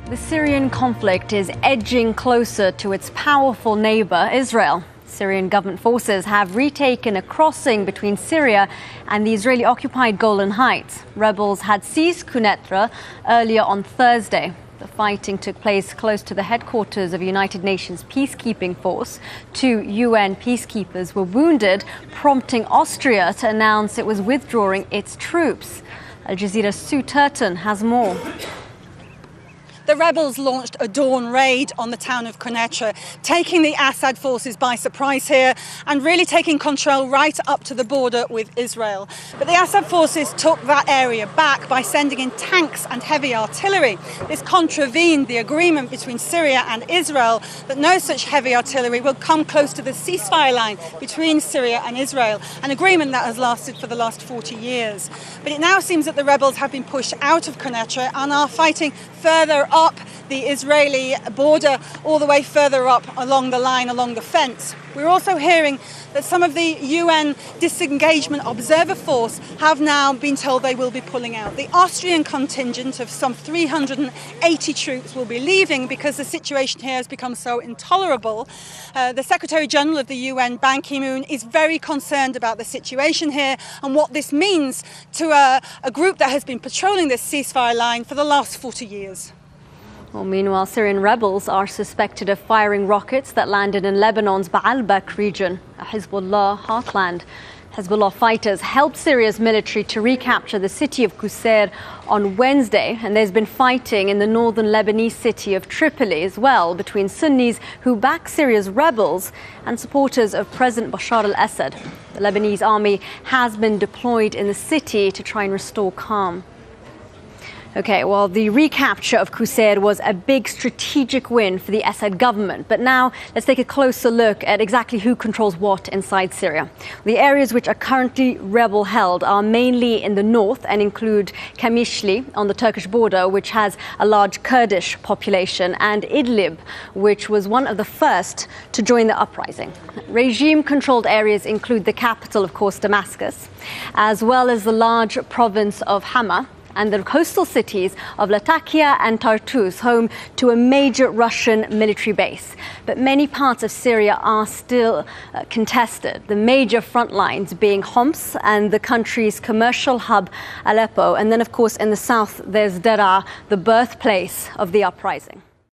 The Syrian conflict is edging closer to its powerful neighbour, Israel. Syrian government forces have retaken a crossing between Syria and the Israeli-occupied Golan Heights. Rebels had seized Quneitra earlier on Thursday. The fighting took place close to the headquarters of United Nations peacekeeping force. 2 UN peacekeepers were wounded, prompting Austria to announce it was withdrawing its troops. Al Jazeera's Turton has more. The rebels launched a dawn raid on the town of Quneitra, taking the Assad forces by surprise here and really taking control right up to the border with Israel. But the Assad forces took that area back by sending in tanks and heavy artillery. This contravened the agreement between Syria and Israel that no such heavy artillery will come close to the ceasefire line between Syria and Israel, an agreement that has lasted for the last 40 years. But it now seems that the rebels have been pushed out of Quneitra and are fighting further up the Israeli border, all the way further up along the line, along the fence. We're also hearing that some of the UN disengagement observer force have now been told they will be pulling out. The Austrian contingent of some 380 troops will be leaving because the situation here has become so intolerable. The Secretary General of the UN, Ban Ki-moon, is very concerned about the situation here and what this means to a group that has been patrolling this ceasefire line for the last 40 years. Well, meanwhile, Syrian rebels are suspected of firing rockets that landed in Lebanon's Baalbek region, a Hezbollah heartland. Hezbollah fighters helped Syria's military to recapture the city of Quneitra on Wednesday, and there's been fighting in the northern Lebanese city of Tripoli as well between Sunnis who back Syria's rebels and supporters of President Bashar al-Assad. The Lebanese army has been deployed in the city to try and restore calm. Okay, well, the recapture of Quneitra was a big strategic win for the Assad government. But now let's take a closer look at exactly who controls what inside Syria. The areas which are currently rebel-held are mainly in the north and include Qamishli on the Turkish border, which has a large Kurdish population, and Idlib, which was one of the first to join the uprising. Regime-controlled areas include the capital, of course, Damascus, as well as the large province of Hama, and the coastal cities of Latakia and Tartus, home to a major Russian military base. But many parts of Syria are still contested, the major front lines being Homs and the country's commercial hub Aleppo. And then, of course, in the south, there's Daraa, the birthplace of the uprising.